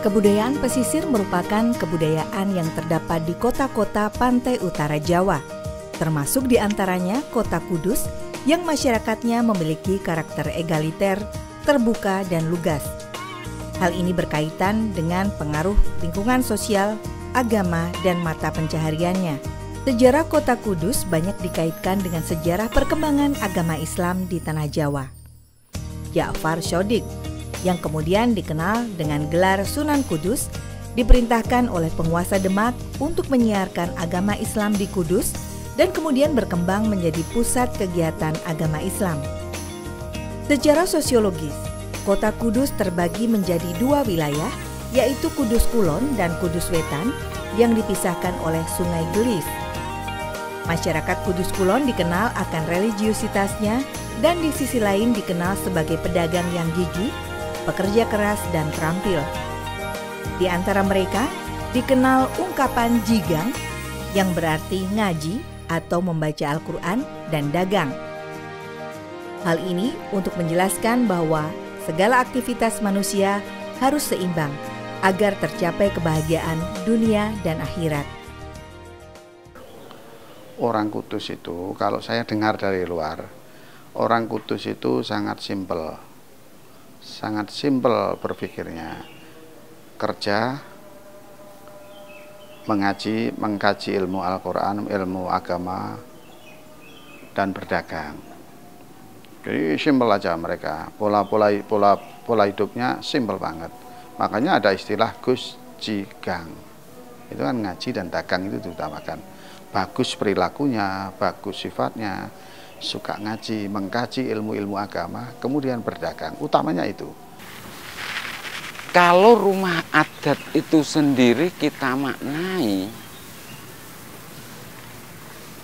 Kebudayaan pesisir merupakan kebudayaan yang terdapat di kota-kota pantai utara Jawa, termasuk di antaranya Kota Kudus yang masyarakatnya memiliki karakter egaliter, terbuka, dan lugas. Hal ini berkaitan dengan pengaruh lingkungan sosial, agama, dan mata pencahariannya. Sejarah Kota Kudus banyak dikaitkan dengan sejarah perkembangan agama Islam di Tanah Jawa. Ja'far Shodiq, yang kemudian dikenal dengan gelar Sunan Kudus, diperintahkan oleh penguasa Demak untuk menyiarkan agama Islam di Kudus dan kemudian berkembang menjadi pusat kegiatan agama Islam. Secara sosiologis, Kota Kudus terbagi menjadi dua wilayah, yaitu Kudus Kulon dan Kudus Wetan yang dipisahkan oleh Sungai Gelis. Masyarakat Kudus Kulon dikenal akan religiusitasnya dan di sisi lain dikenal sebagai pedagang yang gigih, pekerja keras, dan terampil. Di antara mereka dikenal ungkapan jigang yang berarti ngaji atau membaca Al-Quran dan dagang. Hal ini untuk menjelaskan bahwa segala aktivitas manusia harus seimbang agar tercapai kebahagiaan dunia dan akhirat. Orang Kudus itu, kalau saya dengar dari luar, orang Kudus itu sangat simpel berpikirnya, kerja, mengaji, mengkaji ilmu Al-Quran, ilmu agama, dan berdagang. Jadi simpel aja mereka, pola hidupnya simpel banget. Makanya ada istilah Gus Jigang, itu kan ngaji dan dagang itu diutamakan. Bagus perilakunya, bagus sifatnya, suka ngaji, mengkaji ilmu-ilmu agama, kemudian berdagang. Utamanya itu. Kalau rumah adat itu sendiri kita maknai,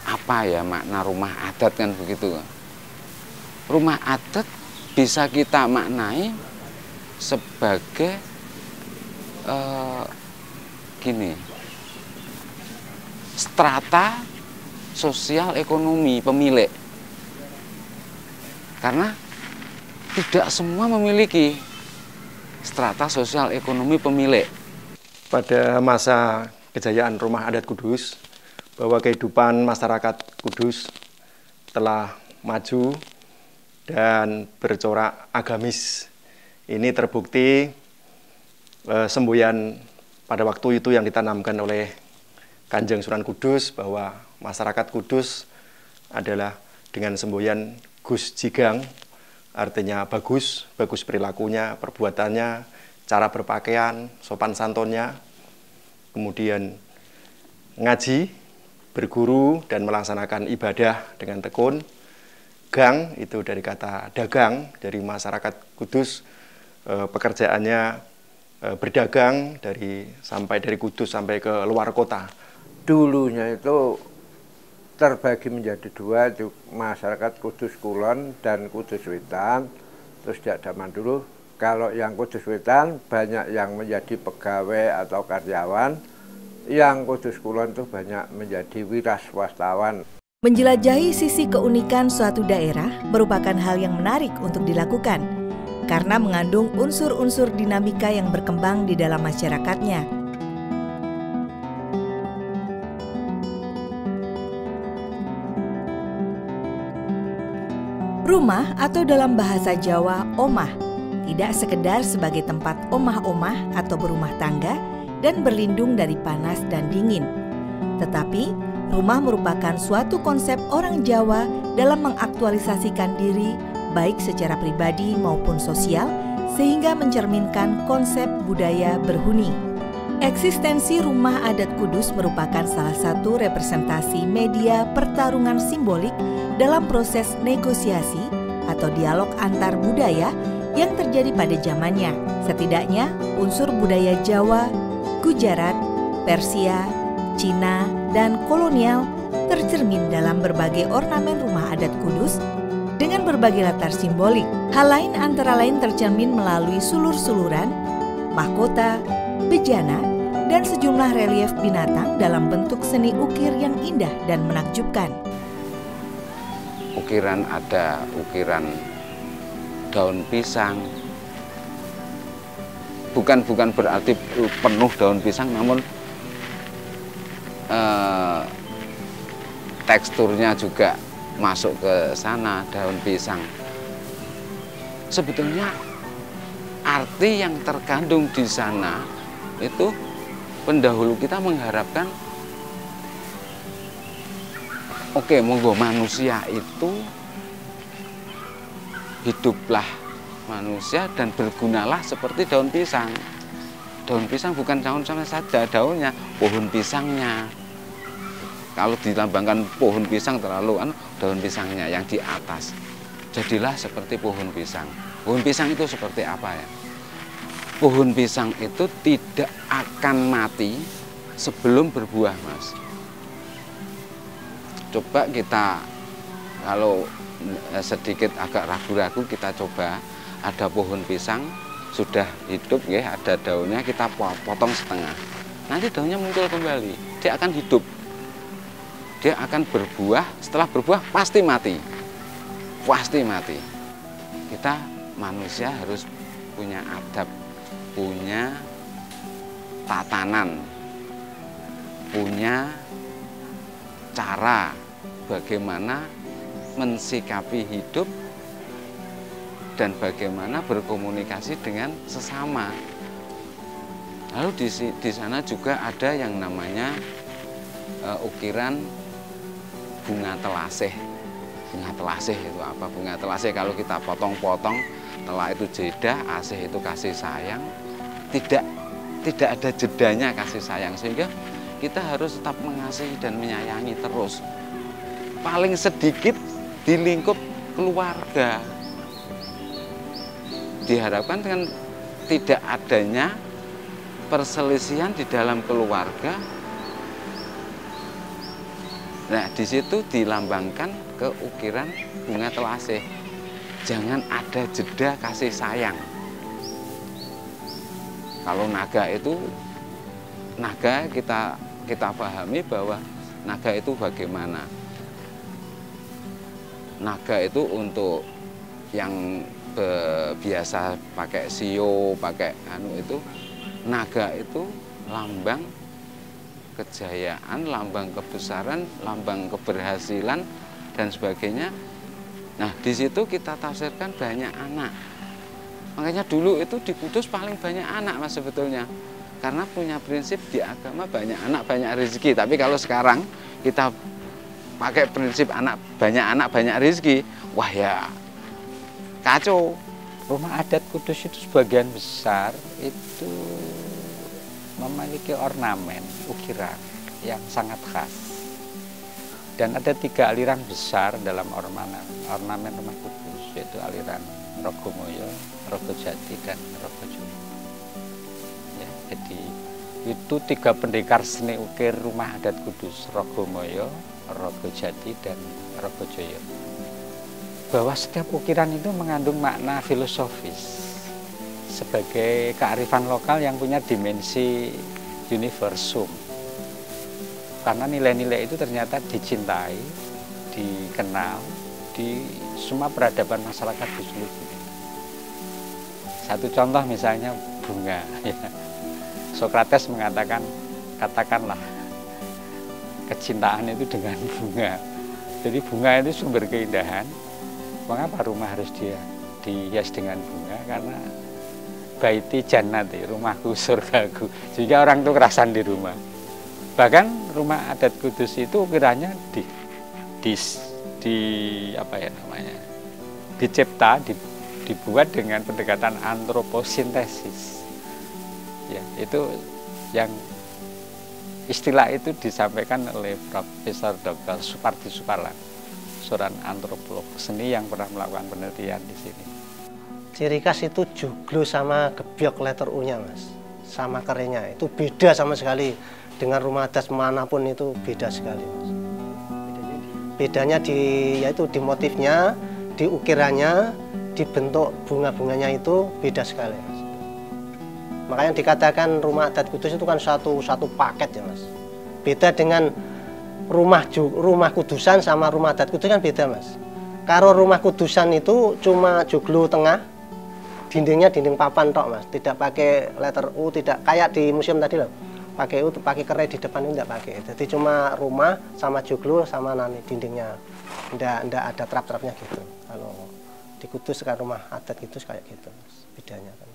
apa ya makna rumah adat kan begitu. Rumah adat bisa kita maknai sebagai strata sosial ekonomi pemilik. Karena tidak semua memiliki strata sosial ekonomi pemilik. Pada masa kejayaan Rumah Adat Kudus, bahwa kehidupan masyarakat Kudus telah maju dan bercorak agamis. Ini terbukti semboyan pada waktu itu yang ditanamkan oleh Kanjeng Sunan Kudus, bahwa masyarakat Kudus adalah dengan semboyan Gus Jigang, artinya bagus perilakunya, perbuatannya, cara berpakaian, sopan santunnya, kemudian ngaji, berguru, dan melaksanakan ibadah dengan tekun. Gang itu dari kata dagang, dari masyarakat Kudus, pekerjaannya berdagang dari Kudus sampai ke luar kota. Dulunya itu terbagi menjadi dua, masyarakat Kudus Kulon dan Kudus Wetan. Terus sejak zaman dulu, kalau yang Kudus Wetan banyak yang menjadi pegawai atau karyawan, yang Kudus Kulon itu banyak menjadi wira swastawan. Menjelajahi sisi keunikan suatu daerah merupakan hal yang menarik untuk dilakukan, karena mengandung unsur-unsur dinamika yang berkembang di dalam masyarakatnya. Rumah atau dalam bahasa Jawa omah tidak sekedar sebagai tempat omah-omah atau berumah tangga dan berlindung dari panas dan dingin. Tetapi rumah merupakan suatu konsep orang Jawa dalam mengaktualisasikan diri baik secara pribadi maupun sosial sehingga mencerminkan konsep budaya berhuni. Eksistensi Rumah Adat Kudus merupakan salah satu representasi media pertarungan simbolik dalam proses negosiasi atau dialog antar budaya yang terjadi pada zamannya. Setidaknya unsur budaya Jawa, Gujarat, Persia, Cina, dan kolonial tercermin dalam berbagai ornamen Rumah Adat Kudus dengan berbagai latar simbolik. Hal lain antara lain tercermin melalui sulur-suluran, mahkota, bejana, dan sejumlah relief binatang dalam bentuk seni ukir yang indah dan menakjubkan. Ukiran ada ukiran daun pisang, bukan berarti penuh daun pisang, namun teksturnya juga masuk ke sana, daun pisang. Sebetulnya arti yang terkandung di sana itu pendahulu kita mengharapkan, oke, monggo manusia itu hiduplah manusia dan bergunalah seperti daun pisang. Daun pisang bukan daun sama saja, daunnya, pohon pisangnya. Kalau dilambangkan pohon pisang terlalu daun pisangnya yang di atas. Jadilah seperti pohon pisang. Pohon pisang itu seperti apa ya? Pohon pisang itu tidak akan mati sebelum berbuah, Mas. Coba kita, kalau sedikit agak ragu-ragu, kita coba, ada pohon pisang sudah hidup ya, ada daunnya, kita potong setengah, nanti daunnya muncul kembali, dia akan hidup, dia akan berbuah. Setelah berbuah pasti mati, pasti mati. Kita manusia harus punya adab, punya tatanan, punya cara bagaimana mensikapi hidup dan bagaimana berkomunikasi dengan sesama. Lalu di sana juga ada yang namanya ukiran bunga telasih. Bunga telasih itu apa? Bunga telasih kalau kita potong-potong, telah itu jeda, asih itu kasih sayang. Tidak ada jedanya kasih sayang, sehingga kita harus tetap mengasihi dan menyayangi terus. Paling sedikit di lingkup keluarga. Diharapkan dengan tidak adanya perselisihan di dalam keluarga. Nah, di situ dilambangkan keukiran bunga telasih. Jangan ada jeda kasih sayang. Kalau naga itu, naga kita pahami bahwa naga itu bagaimana? Naga itu untuk yang biasa pakai sio, pakai itu, naga itu lambang kejayaan, lambang kebesaran, lambang keberhasilan dan sebagainya. Nah, di situ kita tafsirkan banyak anak. Makanya dulu itu di Kudus paling banyak anak, Mas, sebetulnya. Karena punya prinsip di agama banyak anak banyak rezeki. Tapi kalau sekarang kita pakai prinsip banyak anak banyak rezeki, wah ya kacau. Rumah adat Kudus itu sebagian besar itu memiliki ornamen, ukiran yang sangat khas. Dan ada 3 aliran besar dalam ornamen rumah Kudus, yaitu aliran Rogomoyo, Rogojati, dan Rogojoyo. Ya, jadi itu 3 pendekar seni ukir rumah adat Kudus, Rogomoyo, Rogojati, dan Rogojoyo. Bahwa setiap ukiran itu mengandung makna filosofis sebagai kearifan lokal yang punya dimensi universum. Karena nilai-nilai itu ternyata dicintai, dikenal di semua peradaban masyarakat di seluruh dunia. Satu contoh misalnya bunga. Sokrates mengatakan, katakanlah kecintaan itu dengan bunga. Jadi bunga itu sumber keindahan. Mengapa rumah harus dihias dengan bunga? Karena baiti jannati, rumahku surgaku. Sehingga orang itu kerasan di rumah. Bahkan rumah adat Kudus itu ukirannya dicipta, dibuat dengan pendekatan antroposintesis. Ya, itu yang istilah itu disampaikan oleh Profesor Dr. Supardi Suparlan, seorang antropolog seni yang pernah melakukan penelitian di sini. Ciri khas itu joglo sama gebyok letter U-nya, Mas. Sama kerennya, itu beda sama sekali. Dengan rumah adat manapun itu beda sekali, Mas. Bedanya yaitu di motifnya, di ukirannya, di bentuk bunga-bunganya itu beda sekali, Mas. Makanya dikatakan rumah adat Kudus itu kan satu paket ya, Mas. Beda dengan rumah kudusan sama rumah adat Kudus kan beda, Mas. Kalau rumah kudusan itu cuma joglo tengah, dindingnya dinding papan tok Mas, tidak pakai letter U, tidak kayak di museum tadi loh. Pakai U, pakai kerai di depan itu tidak pakai. Jadi cuma rumah sama joglo sama nani dindingnya. Tidak ada trap-trapnya gitu. Kalau di Kudus kan rumah adat gitu kayak gitu Mas, bedanya kan.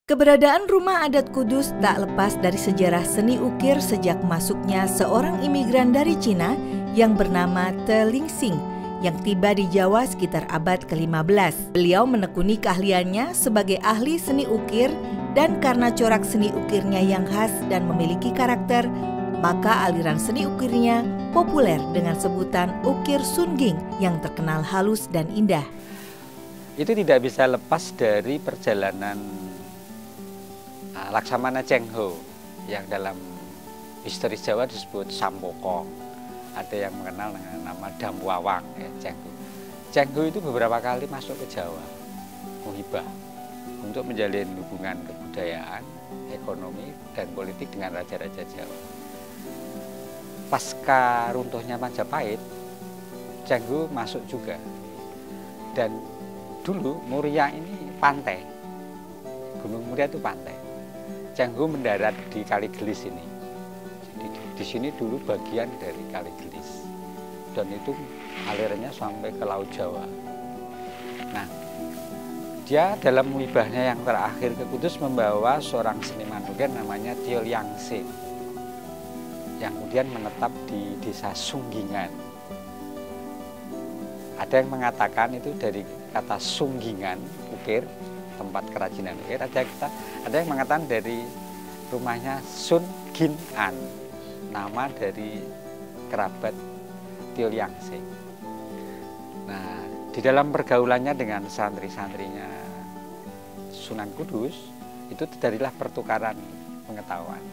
Keberadaan rumah adat Kudus tak lepas dari sejarah seni ukir sejak masuknya seorang imigran dari Cina yang bernama Te Lingsing yang tiba di Jawa sekitar abad ke-15. Beliau menekuni keahliannya sebagai ahli seni ukir dan karena corak seni ukirnya yang khas dan memiliki karakter, maka aliran seni ukirnya populer dengan sebutan ukir Sungging yang terkenal halus dan indah. Itu tidak bisa lepas dari perjalanan Laksamana Cheng Ho yang dalam historis Jawa disebut Sampoko. Ada yang mengenal dengan nama Dampuawang ya, Cheng Ho. Cheng Ho itu beberapa kali masuk ke Jawa, menghibah untuk menjalin hubungan kebudayaan, ekonomi, dan politik dengan raja-raja Jawa. Pasca runtuhnya Majapahit, Cheng Ho masuk juga. Dan dulu Muria ini pantai, Gunung Muria itu pantai. Cheng Ho mendarat di Kali Gelis ini. Jadi di sini dulu bagian dari Kali Gelis. Dan itu alirannya sampai ke Laut Jawa. Nah, dia dalam wibahnya yang terakhir ke Kudus membawa seorang seniman ukir namanya Tio Liangsing yang kemudian menetap di desa Sunggingan. Ada yang mengatakan itu dari kata Sunggingan, ukir, tempat kerajinan ukir. Ada yang mengatakan dari rumahnya Sun Gin An, nama dari kerabat Tio Liangsing. Nah, di dalam pergaulannya dengan santri-santrinya Sunan Kudus, itu terjadilah pertukaran pengetahuan.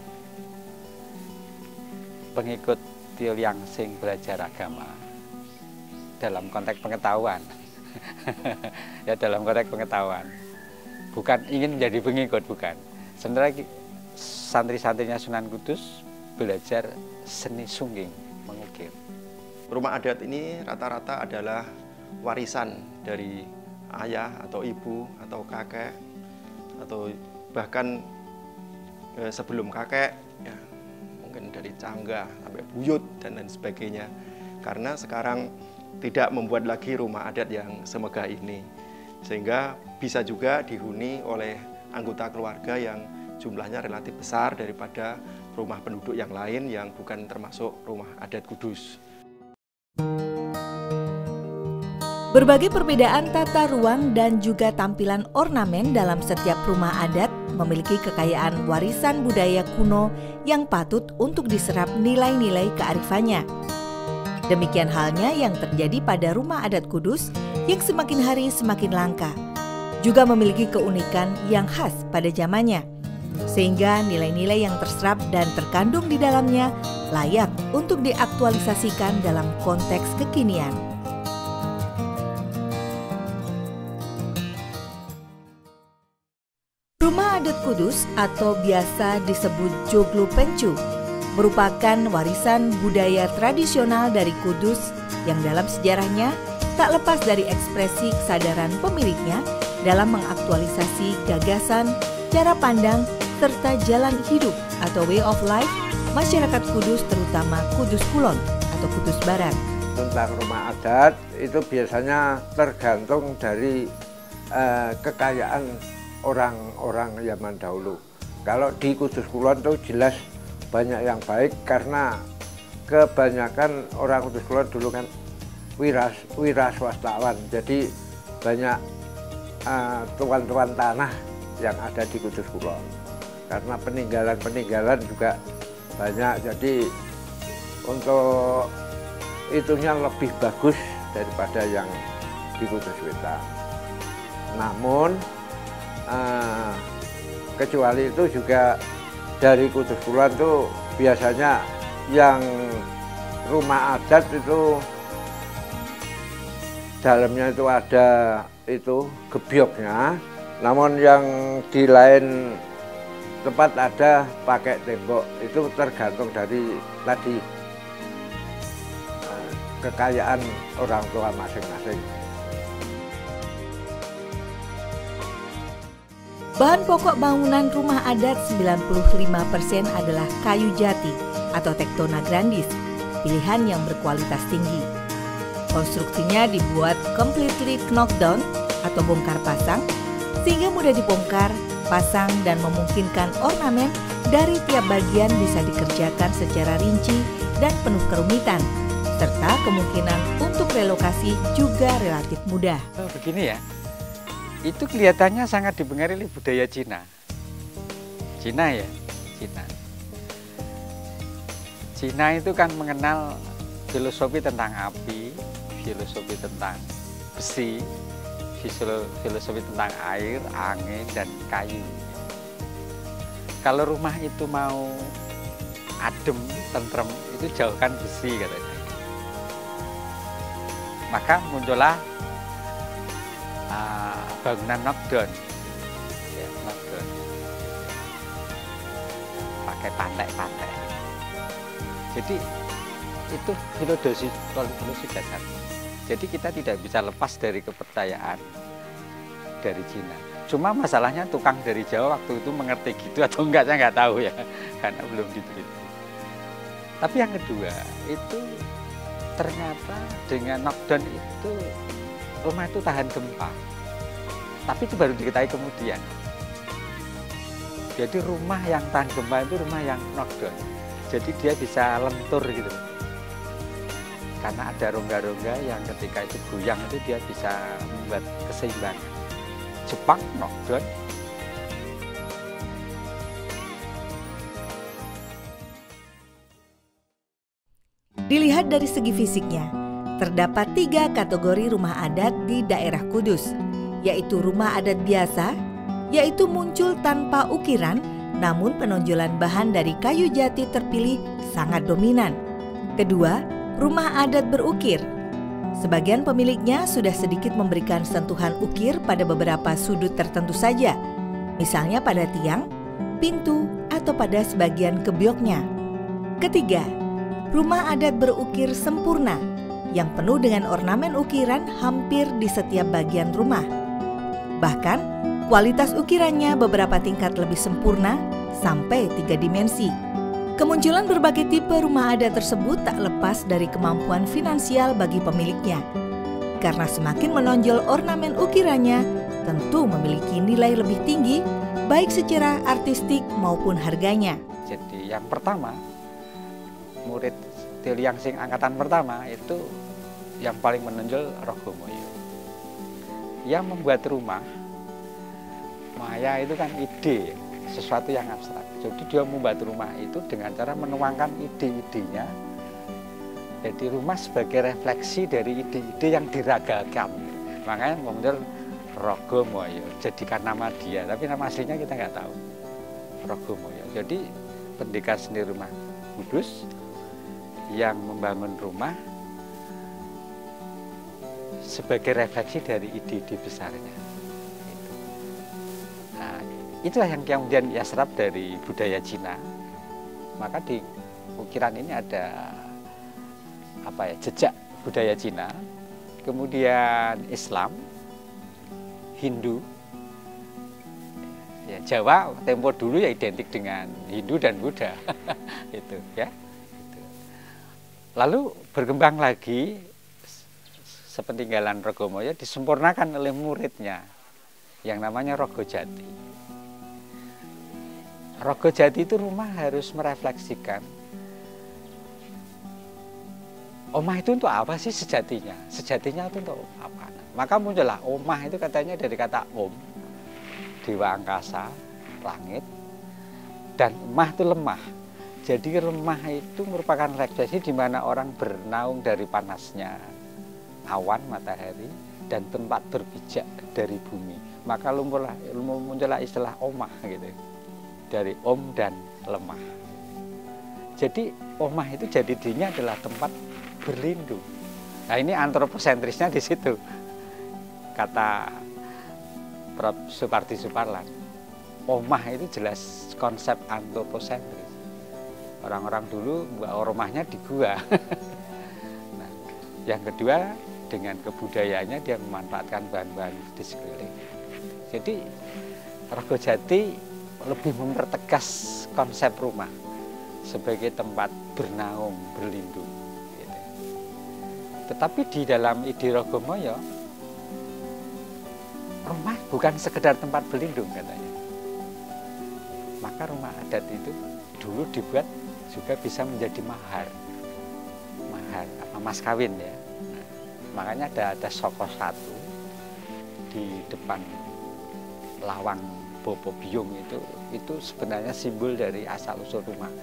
Pengikut Tio Liangsing belajar agama dalam konteks pengetahuan. Ya, dalam konteks pengetahuan. Bukan ingin menjadi pengikut, bukan. Sementara santri-santrinya Sunan Kudus belajar seni sungging, mengukir. Rumah adat ini rata-rata adalah warisan dari ayah atau ibu atau kakek atau bahkan sebelum kakek ya, mungkin dari cangga sampai buyut dan lain sebagainya. Karena sekarang tidak membuat lagi rumah adat yang semegah ini, sehingga bisa juga dihuni oleh anggota keluarga yang jumlahnya relatif besar daripada rumah penduduk yang lain yang bukan termasuk rumah adat Kudus. Berbagai perbedaan tata ruang dan juga tampilan ornamen dalam setiap rumah adat memiliki kekayaan warisan budaya kuno yang patut untuk diserap nilai-nilai kearifannya. Demikian halnya yang terjadi pada rumah adat Kudus yang semakin hari semakin langka, juga memiliki keunikan yang khas pada zamannya, sehingga nilai-nilai yang terserap dan terkandung di dalamnya layak untuk diaktualisasikan dalam konteks kekinian. Rumah adat Kudus atau biasa disebut Joglo Pencu merupakan warisan budaya tradisional dari Kudus yang dalam sejarahnya tak lepas dari ekspresi kesadaran pemiliknya dalam mengaktualisasi gagasan, cara pandang, serta jalan hidup atau way of life masyarakat Kudus, terutama Kudus Kulon atau Kudus Barat. Tentang rumah adat itu biasanya tergantung dari kekayaan orang-orang zaman dahulu. Kalau di Kudus Kulon itu jelas banyak yang baik karena kebanyakan orang Kudus Kulon dulu kan wiraswastawan. Jadi banyak tuan-tuan tanah yang ada di Kudus Kulon. Karena peninggalan-peninggalan juga banyak, jadi untuk itunya lebih bagus daripada yang di Kudus Wetan. Namun kecuali itu juga dari Kudus Kulon itu biasanya yang rumah adat itu dalamnya itu ada itu gebyoknya, namun yang di lain tempat ada pakai tembok. Itu tergantung dari tadi kekayaan orang tua masing-masing. Bahan pokok bangunan rumah adat 95% adalah kayu jati atau Tectona grandis, pilihan yang berkualitas tinggi. Konstruksinya dibuat completely knockdown atau bongkar pasang, sehingga mudah dibongkar, pasang, dan memungkinkan ornamen dari tiap bagian bisa dikerjakan secara rinci dan penuh kerumitan, serta kemungkinan untuk relokasi juga relatif mudah. Begini ya, itu kelihatannya sangat dipengaruhi oleh budaya Cina. Cina ya, Cina. Cina itu kan mengenal filosofi tentang api, filosofi tentang besi, filosofi tentang air, angin, dan kayu. Kalau rumah itu mau adem, tentrem, itu jauhkan besi katanya. Maka muncullah bangunan knockdown, ya, knockdown, pakai pantai-pantai. Jadi itu filosofi dasar. Jadi kita tidak bisa lepas dari kepercayaan dari Cina. Cuma masalahnya tukang dari Jawa waktu itu mengerti gitu atau enggak, saya nggak tahu ya, karena belum diteliti. Tapi yang kedua itu ternyata dengan knockdown itu rumah itu tahan gempa. Tapi itu baru diketahui kemudian. Jadi rumah yang tahan gempa itu rumah yang knockdown. Jadi dia bisa lentur gitu. Karena ada rongga-rongga yang ketika itu goyang itu dia bisa membuat keseimbangan. Jepang knockdown. Dilihat dari segi fisiknya, terdapat 3 kategori rumah adat di daerah Kudus, yaitu rumah adat biasa, yaitu muncul tanpa ukiran, namun penonjolan bahan dari kayu jati terpilih sangat dominan. Kedua, rumah adat berukir. Sebagian pemiliknya sudah sedikit memberikan sentuhan ukir pada beberapa sudut tertentu saja, misalnya pada tiang, pintu, atau pada sebagian kebyoknya. Ketiga, rumah adat berukir sempurna yang penuh dengan ornamen ukiran hampir di setiap bagian rumah. Bahkan, kualitas ukirannya beberapa tingkat lebih sempurna sampai 3 dimensi. Kemunculan berbagai tipe rumah adat tersebut tak lepas dari kemampuan finansial bagi pemiliknya. Karena semakin menonjol ornamen ukirannya, tentu memiliki nilai lebih tinggi, baik secara artistik maupun harganya. Jadi yang pertama, murid Tiliangsing angkatan pertama itu yang paling menonjol Rogomoyo. Yang membuat rumah, Maya itu kan ide, sesuatu yang abstrak. Jadi dia membuat rumah itu dengan cara menuangkan ide-idenya. Jadi rumah sebagai refleksi dari ide-ide yang diragakan. Makanya muncul Rogomoyo, jadikan nama dia. Tapi nama aslinya kita nggak tahu. Rogomoyo. Jadi pendekar seni rumah Kudus yang membangun rumah sebagai refleksi dari ide-ide besarnya. Nah, itulah yang kemudian ia serap dari budaya Cina. Maka di ukiran ini ada jejak budaya Cina, kemudian Islam, Hindu. Ya, Jawa tempo dulu ya identik dengan Hindu dan Buddha. Itu ya. Lalu berkembang lagi sepeninggalan Rogomoyo disempurnakan oleh muridnya yang namanya Rogojati. Rogojati itu rumah harus merefleksikan omah itu untuk apa sih sejatinya? Sejatinya itu untuk apa? Maka muncullah omah itu katanya dari kata om, dewa angkasa, langit, dan emah itu lemah. Jadi lemah itu merupakan refleksi di mana orang bernaung dari panasnya awan matahari dan tempat berpijak dari bumi. Maka muncullah istilah omah gitu. Dari om dan lemah. Jadi omah itu jadi dirinya adalah tempat berlindung. Nah ini antroposentrisnya di situ. Kata Prof. Supardi Suparlan. Omah itu jelas konsep antroposentris. Orang-orang dulu buat rumahnya di gua. Nah, yang kedua dengan kebudayaannya dia memanfaatkan bahan-bahan di sekeliling. Jadi Rogojati lebih mempertegas konsep rumah sebagai tempat bernaung, berlindung. Gitu. Tetapi di dalam ide Rogomoyo, rumah bukan sekedar tempat berlindung katanya. Maka rumah adat itu dulu dibuat juga bisa menjadi mahar, mas kawin ya. Nah, makanya ada soko satu di depan lawang Bopo Biyung itu sebenarnya simbol dari asal usul rumah.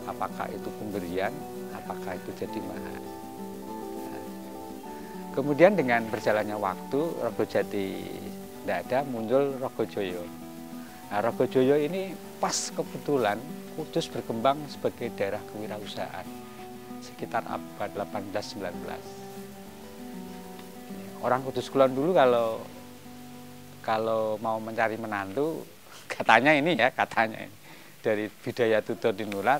Apakah itu pemberian, apakah itu jadi mahar. Nah, kemudian dengan berjalannya waktu, Rogojati tidak ada, muncul Rogojoyo. Nah, Rogojoyo ini pas kebetulan Kudus berkembang sebagai daerah kewirausahaan sekitar abad 18-19. Orang Kudus Kulon dulu kalau mau mencari menantu, katanya ini dari Bidaya Tutur Tinular,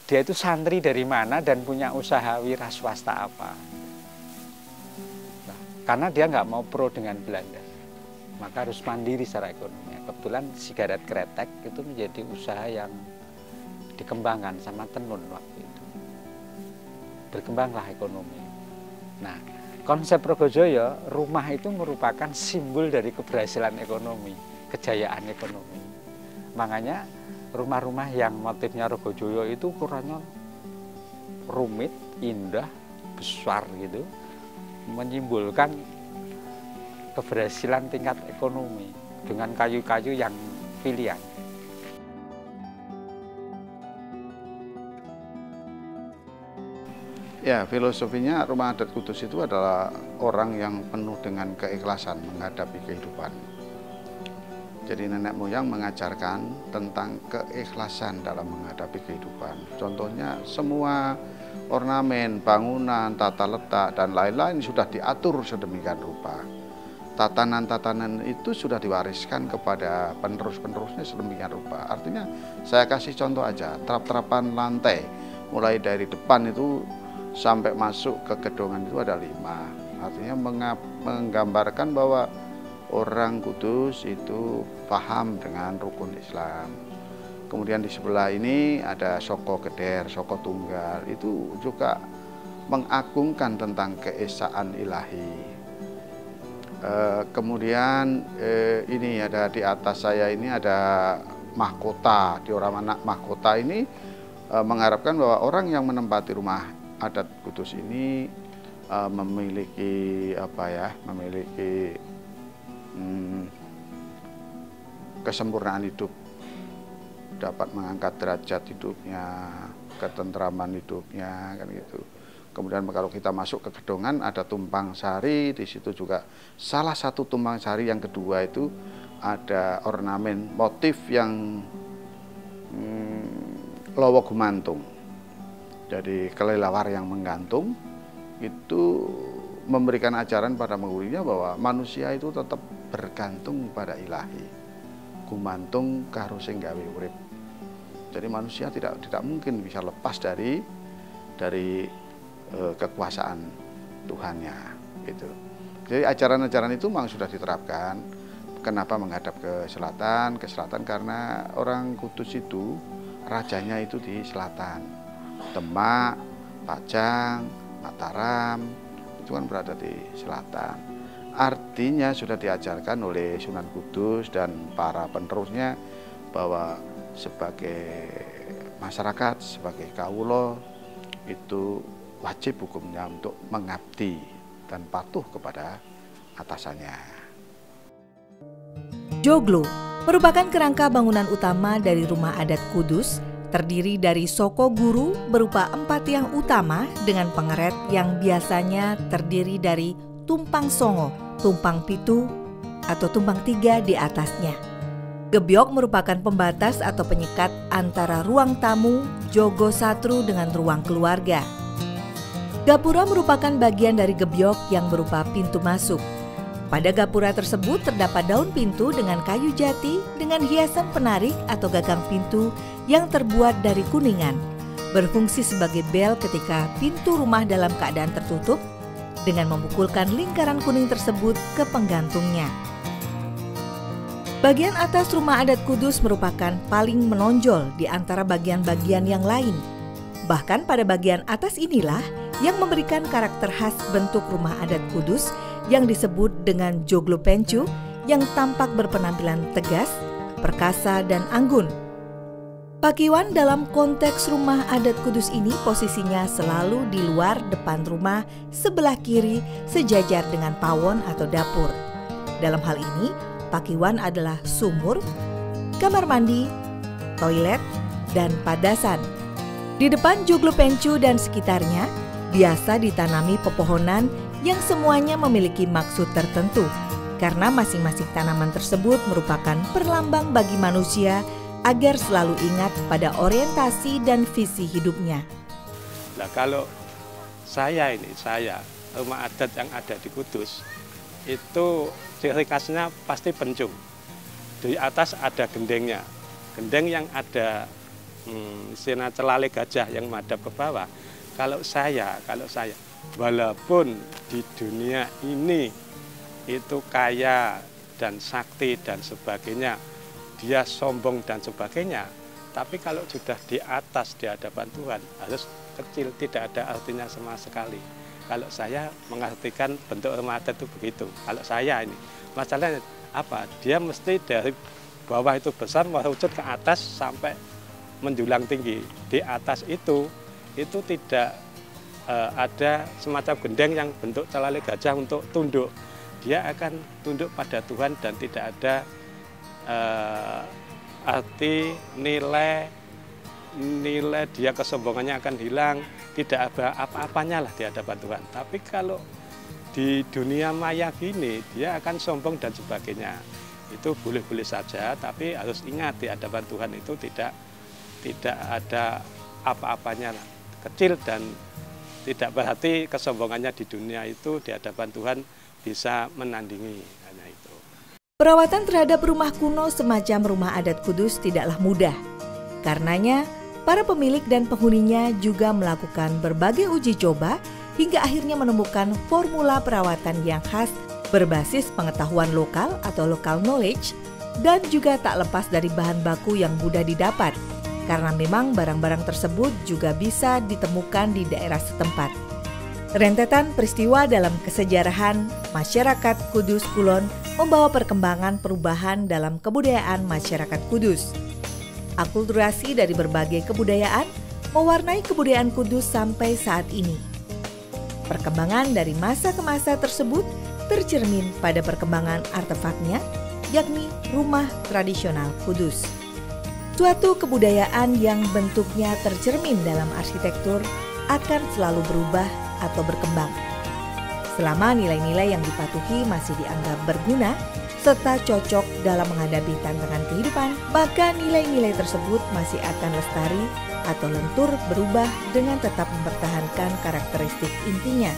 dia itu santri dari mana dan punya usaha wira swasta apa. Nah, karena dia nggak mau pro dengan Belanda, maka harus mandiri secara ekonomi. Kebetulan sigaret kretek itu menjadi usaha yang dikembangkan sama tenun waktu itu. Berkembanglah ekonomi. Nah, konsep Rogojoyo, rumah itu merupakan simbol dari keberhasilan ekonomi, kejayaan ekonomi. Makanya rumah-rumah yang motifnya Rogojoyo itu ukurannya rumit, indah, besar gitu, menyimbolkan keberhasilan tingkat ekonomi dengan kayu-kayu yang pilihan. Ya, filosofinya rumah adat Kudus itu adalah orang yang penuh dengan keikhlasan menghadapi kehidupan. Jadi nenek moyang mengajarkan tentang keikhlasan dalam menghadapi kehidupan. Contohnya semua ornamen, bangunan, tata letak, dan lain-lain sudah diatur sedemikian rupa. Tatanan-tatanan itu sudah diwariskan kepada penerus-penerusnya sedemikian rupa. Artinya saya kasih contoh aja, trap-trapan lantai mulai dari depan itu sampai masuk ke gedongan itu ada 5. Artinya menggambarkan bahwa orang Kudus itu paham dengan rukun Islam. Kemudian di sebelah ini ada Soko Geder, Soko Tunggal, itu juga mengagungkan tentang keesaan ilahi. Kemudian ini ada di atas saya ini ada mahkota, dioraman mahkota ini mengharapkan bahwa orang yang menempati rumah adat Kudus ini memiliki kesempurnaan hidup, dapat mengangkat derajat hidupnya, ketentraman hidupnya, kan gitu. Kemudian kalau kita masuk ke gedongan ada tumpang sari, di situ juga salah satu tumpang sari yang kedua itu ada ornamen motif yang lowo gumantung. Jadi kelelawar yang menggantung itu memberikan ajaran pada muridnya bahwa manusia itu tetap bergantung pada ilahi. Gumantung karo sing gawe urip. Jadi manusia tidak mungkin bisa lepas dari kekuasaan Tuhannya gitu. Jadi ajaran-ajaran itu memang sudah diterapkan. Kenapa menghadap ke selatan? Ke selatan karena orang Kudus itu rajanya itu di selatan. Demak, Pajang, Mataram itu kan berada di selatan. Artinya sudah diajarkan oleh Sunan Kudus dan para penerusnya bahwa sebagai masyarakat, sebagai kawula itu wajib hukumnya untuk mengabdi dan patuh kepada atasannya. Joglo merupakan kerangka bangunan utama dari rumah adat Kudus, terdiri dari soko guru berupa 4 tiang utama dengan pengeret yang biasanya terdiri dari tumpang songo, tumpang pitu, atau tumpang 3 di atasnya. Gebyok merupakan pembatas atau penyekat antara ruang tamu, jogo satru dengan ruang keluarga. Gapura merupakan bagian dari gebyok yang berupa pintu masuk. Pada gapura tersebut terdapat daun pintu dengan kayu jati dengan hiasan penarik atau gagang pintu yang terbuat dari kuningan, berfungsi sebagai bel ketika pintu rumah dalam keadaan tertutup dengan memukulkan lingkaran kuning tersebut ke penggantungnya. Bagian atas rumah adat Kudus merupakan paling menonjol di antara bagian-bagian yang lain. Bahkan pada bagian atas inilah yang memberikan karakter khas bentuk rumah adat Kudus yang disebut dengan joglo pencu yang tampak berpenampilan tegas, perkasa, dan anggun. Pakiwan dalam konteks rumah adat Kudus ini posisinya selalu di luar depan rumah sebelah kiri sejajar dengan pawon atau dapur. Dalam hal ini, pakiwan adalah sumur, kamar mandi, toilet, dan padasan. Di depan joglo pencu dan sekitarnya, biasa ditanami pepohonan yang semuanya memiliki maksud tertentu, karena masing-masing tanaman tersebut merupakan perlambang bagi manusia agar selalu ingat pada orientasi dan visi hidupnya. Nah, kalau saya rumah adat yang ada di Kudus, itu ciri khasnya pasti pencung. Di atas ada gendengnya, gendeng yang ada sinar celale gajah yang menghadap ke bawah. Kalau saya, walaupun di dunia ini itu kaya dan sakti dan sebagainya, dia sombong dan sebagainya, tapi kalau sudah di atas di hadapan Tuhan harus kecil, tidak ada artinya sama sekali. Kalau saya mengartikan bentuk rumah adat itu begitu. Kalau saya ini, masalahnya apa? Dia mesti dari bawah itu besar merucut ke atas sampai menjulang tinggi. Di atas itu tidak ada semacam gendeng yang bentuk celale gajah untuk tunduk. Dia akan tunduk pada Tuhan dan tidak ada arti nilai dia kesombongannya akan hilang, tidak ada apa-apanya lah di hadapan Tuhan. Tapi kalau di dunia maya gini, dia akan sombong dan sebagainya. Itu boleh-boleh saja, tapi harus ingat di hadapan Tuhan itu tidak ada apa-apanya lah. Kecil dan tidak berarti kesombongannya di dunia itu di hadapan Tuhan bisa menandingi. Hanya itu. Perawatan terhadap rumah kuno semacam rumah adat Kudus tidaklah mudah. Karenanya, para pemilik dan penghuninya juga melakukan berbagai uji coba hingga akhirnya menemukan formula perawatan yang khas berbasis pengetahuan lokal atau local knowledge dan juga tak lepas dari bahan baku yang mudah didapat karena memang barang-barang tersebut juga bisa ditemukan di daerah setempat. Rentetan peristiwa dalam kesejarahan masyarakat Kudus Kulon membawa perkembangan perubahan dalam kebudayaan masyarakat Kudus. Akulturasi dari berbagai kebudayaan mewarnai kebudayaan Kudus sampai saat ini. Perkembangan dari masa ke masa tersebut tercermin pada perkembangan artefaknya, yakni rumah tradisional Kudus. Suatu kebudayaan yang bentuknya tercermin dalam arsitektur akan selalu berubah atau berkembang. Selama nilai-nilai yang dipatuhi masih dianggap berguna, serta cocok dalam menghadapi tantangan kehidupan, maka nilai-nilai tersebut masih akan lestari atau lentur berubah dengan tetap mempertahankan karakteristik intinya.